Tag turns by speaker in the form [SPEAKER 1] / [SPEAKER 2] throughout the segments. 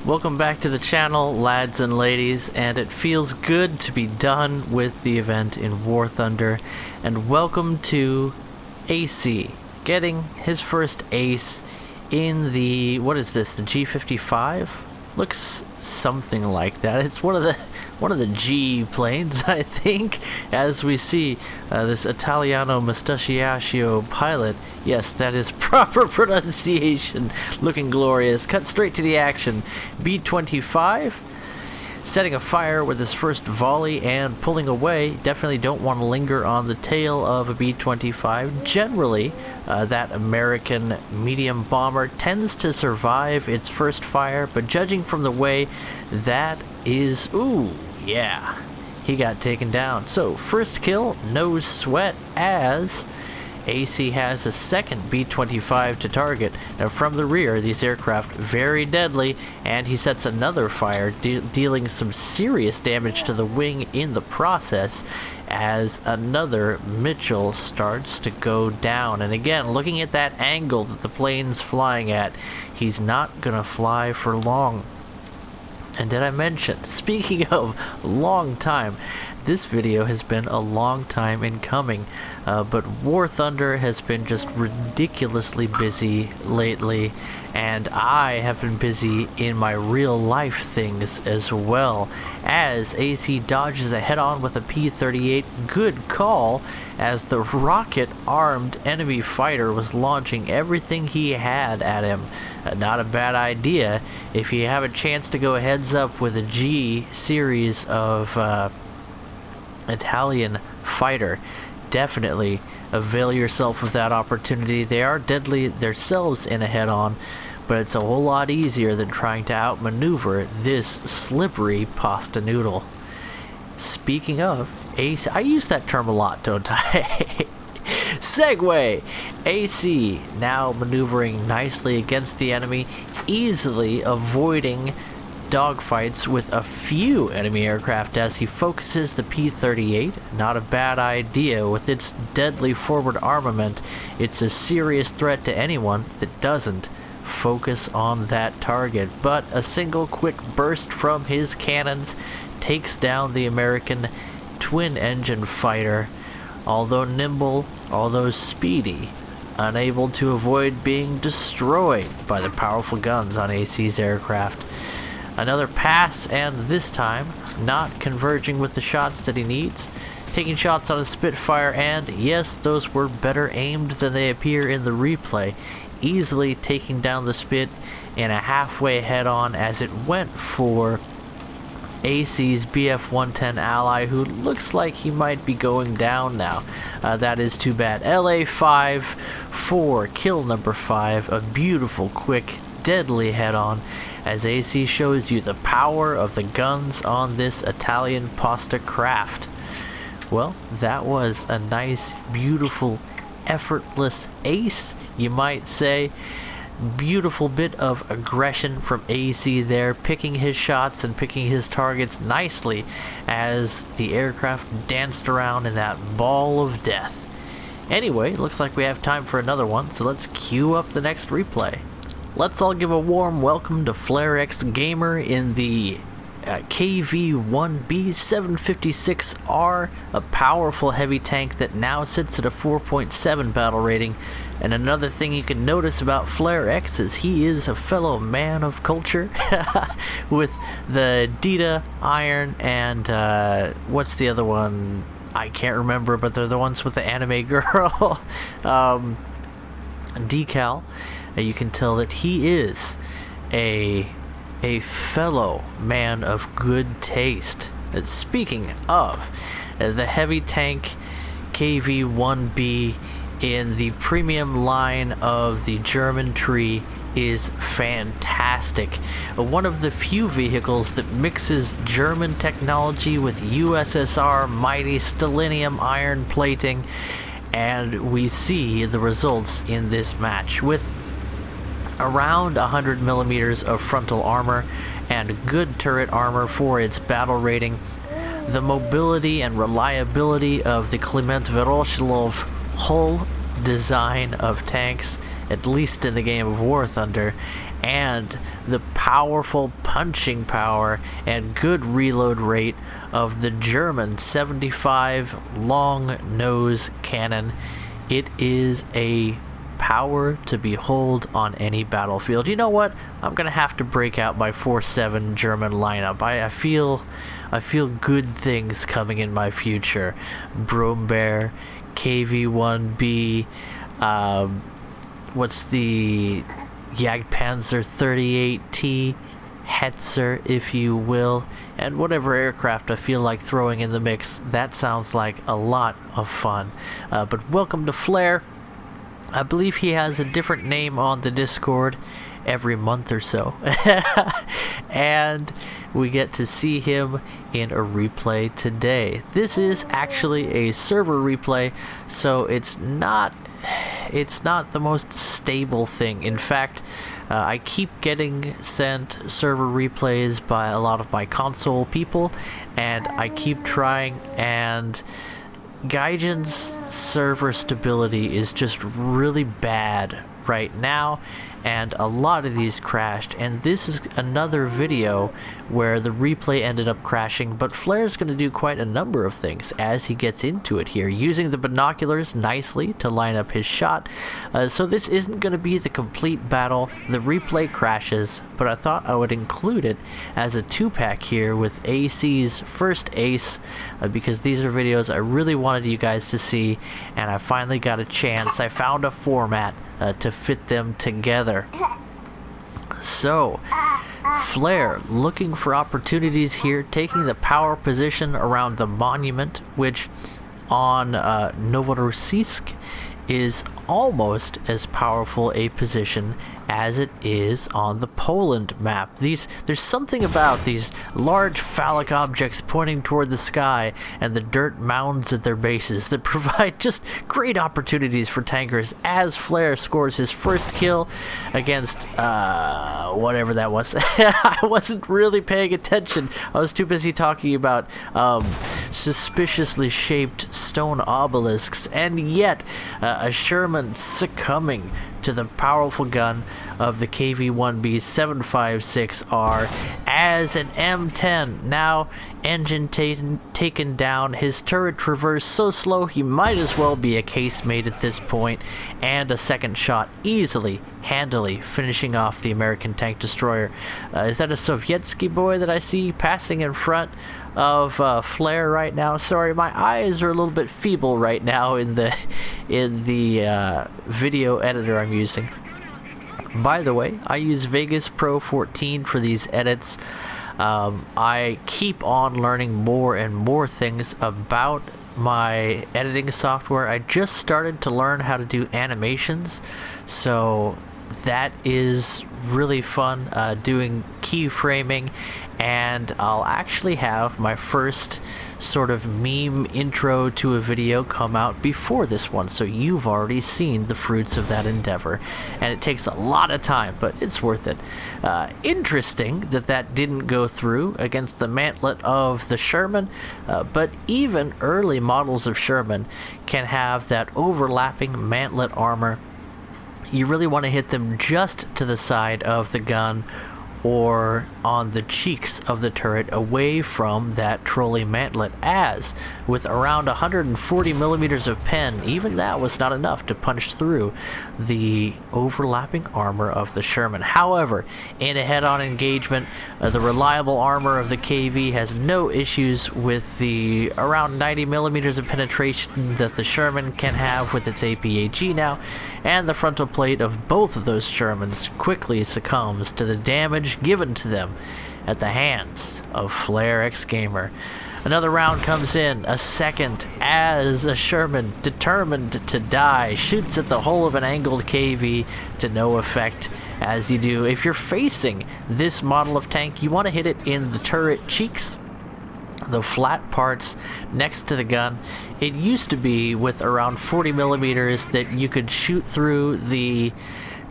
[SPEAKER 1] Welcome back to the channel, lads and ladies, and it feels good to be done with the event in War Thunder, and welcome to AC, getting his first ace in the, what is this, the G55? Looks something like that. It's one of the G planes, I think, as we see this Italiano Mustachio pilot. Yes, that is proper pronunciation. Looking glorious. Cut straight to the action. B-25 setting a fire with his first volley and pulling away. Definitely don't want to linger on the tail of a B-25. Generally, that American medium bomber tends to survive its first fire, but judging from the way that is, ooh, yeah, he got taken down. So first kill, no sweat, as AC has a second B-25 to target. Now from the rear, these aircraft very deadly, and he sets another fire, dealing some serious damage to the wing in the process, as another Mitchell starts to go down. And again, looking at that angle that the plane's flying at, he's not gonna fly for long. And did I mention, speaking of long time, this video has been a long time in coming, but War Thunder has been just ridiculously busy lately, and I have been busy in my real life things as well, as AC dodges a head-on with a P-38. Good call, as the rocket-armed enemy fighter was launching everything he had at him. Not a bad idea if you have a chance to go heads up with a G series of Italian fighter. Definitely avail yourself of that opportunity. They are deadly themselves in a head-on, but it's a whole lot easier than trying to outmaneuver this slippery pasta noodle. Speaking of AC, I use that term a lot, don't I? Segue! AC now maneuvering nicely against the enemy, easily avoiding dogfights with a few enemy aircraft as he focuses the P-38. Not a bad idea. With its deadly forward armament, it's a serious threat to anyone that doesn't focus on that target. But a single quick burst from his cannons takes down the American twin-engine fighter. Although nimble, although speedy, unable to avoid being destroyed by the powerful guns on AC's aircraft. Another pass, and this time not converging with the shots that he needs. Taking shots on a Spitfire, and yes, those were better aimed than they appear in the replay. Easily taking down the Spit in a halfway head-on as it went for AC's BF-110 ally, who looks like he might be going down now. That is too bad. LA-5 for kill number 5. A beautiful, quick, deadly head-on, as AC shows you the power of the guns on this Italian pasta craft. Well, that was a nice, beautiful, effortless ace, you might say. Beautiful bit of aggression from AC there, picking his shots and picking his targets nicely as the aircraft danced around in that ball of death. Anyway, looks like we have time for another one, so let's queue up the next replay. Let's all give a warm welcome to FlareX Gamer in the KV1B-756r, a powerful heavy tank that now sits at a 4.7 battle rating. And another thing you can notice about FlareX is he is a fellow man of culture with the Dita, Iron, and what's the other one? I can't remember, but they're the ones with the anime girl decal. You can tell that he is a fellow man of good taste. And speaking of the heavy tank KV1B in the premium line of the German tree is fantastic. One of the few vehicles that mixes German technology with USSR mighty stellinium iron plating, and we see the results in this match with around 100 millimeters of frontal armor and good turret armor for its battle rating. The mobility and reliability of the Kliment Voroshilov hull design of tanks, at least in the game of War Thunder, and the powerful punching power and good reload rate of the German 75 long nose cannon. It is a power to behold on any battlefield. You know what? I'm gonna have to break out my 4.7 German lineup. I feel good things coming in my future. Brombeer, KV1B, what's the Jagdpanzer 38T, Hetzer, if you will, and whatever aircraft I feel like throwing in the mix. That sounds like a lot of fun. But welcome to Flare. I believe he has a different name on the Discord every month or so. And we get to see him in a replay today. This is actually a server replay, so it's not the most stable thing. In fact, I keep getting sent server replays by a lot of my console people, and I keep trying, and Gaijin's server stability is just really bad right now, and a lot of these crashed, and this is another video where the replay ended up crashing, but Flare's going to do quite a number of things as he gets into it here, using the binoculars nicely to line up his shot. So this isn't going to be the complete battle. The replay crashes, but I thought I would include it as a 2-pack here with AC's first ace, because these are videos I really wanted you guys to see, and I finally got a chance. I found a format to fit them together. So, Flare looking for opportunities here, taking the power position around the monument, which on Novorossiysk is almost as powerful a position as it is on the Poland map. There's something about these large phallic objects pointing toward the sky and the dirt mounds at their bases that provide just great opportunities for tankers as Flare scores his first kill against whatever that was. I wasn't really paying attention. I was too busy talking about suspiciously shaped stone obelisks, and yet a Sherman succumbing to the powerful gun of the KV1B-756r as an M10. Now engine taken down, his turret traverse so slow he might as well be a casemate at this point, and a second shot easily, handily finishing off the American tank destroyer. Is that a Sovietsky boy that I see passing in front of Flare right now? Sorry, my eyes are a little bit feeble right now in the video editor I'm using. By the way, I use Vegas Pro 14 for these edits. I keep on learning more and more things about my editing software. I just started to learn how to do animations, so that is really fun, doing keyframing, and I'll actually have my first sort of meme intro to a video come out before this one, so you've already seen the fruits of that endeavor, and it takes a lot of time, but it's worth it. Interesting that didn't go through against the mantlet of the Sherman, but even early models of Sherman can have that overlapping mantlet armor. You really want to hit them just to the side of the gun or on the cheeks of the turret away from that trolley mantlet, as with around 140 millimeters of pen, even that was not enough to punch through the overlapping armor of the Sherman. However, in a head-on engagement, the reliable armor of the KV has no issues with the around 90 millimeters of penetration that the Sherman can have with its APAG now, and the frontal plate of both of those Shermans quickly succumbs to the damage given to them at the hands of Flare X Gamer. Another round comes in, a second, as a Sherman, determined to die, shoots at the hull of an angled KV to no effect. As you do, if you're facing this model of tank, you want to hit it in the turret cheeks, the flat parts next to the gun. It used to be with around 40 millimeters that you could shoot through the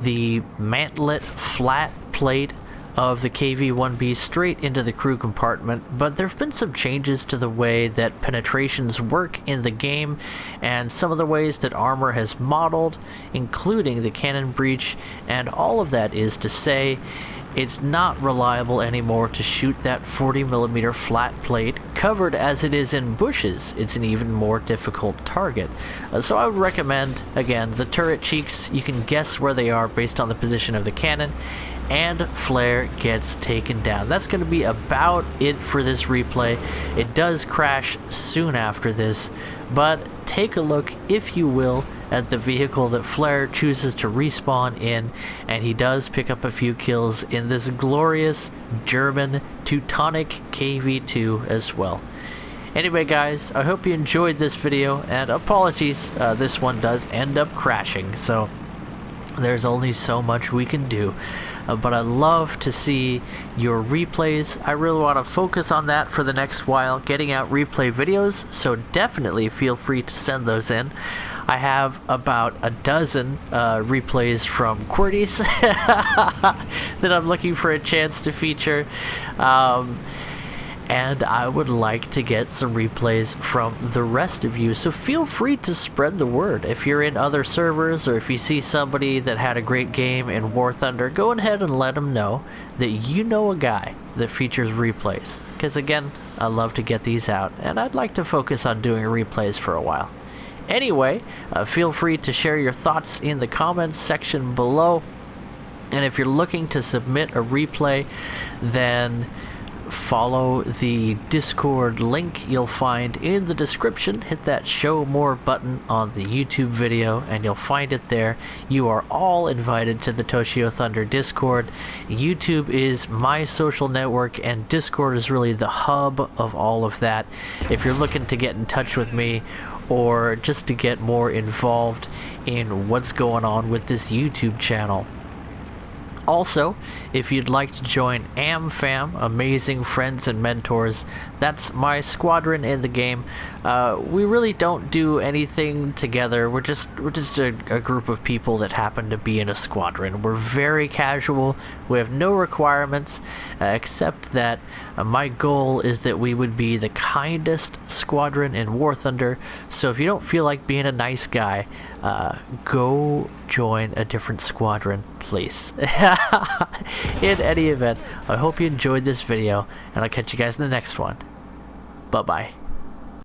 [SPEAKER 1] mantlet flat plate of the KV1B straight into the crew compartment, but there have been some changes to the way that penetrations work in the game, and some of the ways that armor has modeled, including the cannon breach, and all of that is to say, it's not reliable anymore to shoot that 40mm flat plate. Covered as it is in bushes, it's an even more difficult target. So I would recommend, again, the turret cheeks. You can guess where they are based on the position of the cannon, and flare gets taken down. That's going to be about it for this replay. It does crash soon after this, but take a look, if you will, at the vehicle that Flare chooses to respawn in, and he does pick up a few kills in this glorious German Teutonic KV2 as well. Anyway guys, I hope you enjoyed this video, and apologies, this one does end up crashing, so there's only so much we can do. But I love to see your replays. I really want to focus on that for the next while, getting out replay videos, so definitely feel free to send those in. I have about a dozen replays from QWERTYs that I'm looking for a chance to feature. And I would like to get some replays from the rest of you, so feel free to spread the word. If you're in other servers, or if you see somebody that had a great game in War Thunder, go ahead and let them know that you know a guy that features replays, because again, I love to get these out, and I'd like to focus on doing replays for a while. Anyway, feel free to share your thoughts in the comments section below, and if you're looking to submit a replay, then follow the Discord link you'll find in the description. Hit that show more button on the YouTube video and you'll find it there. You are all invited to the Toshio Thunder Discord. YouTube is my social network and Discord is really the hub of all of that. If you're looking to get in touch with me or just to get more involved in what's going on with this YouTube channel. Also, if you'd like to join AmFaM, Amazing Friends and Mentors, that's my squadron in the game. We really don't do anything together. We're just a group of people that happen to be in a squadron. We're very casual. We have no requirements, except that my goal is that we would be the kindest squadron in War Thunder. So if you don't feel like being a nice guy, go join a different squadron, please. In any event, I hope you enjoyed this video, and I'll catch you guys in the next one. Bye-bye.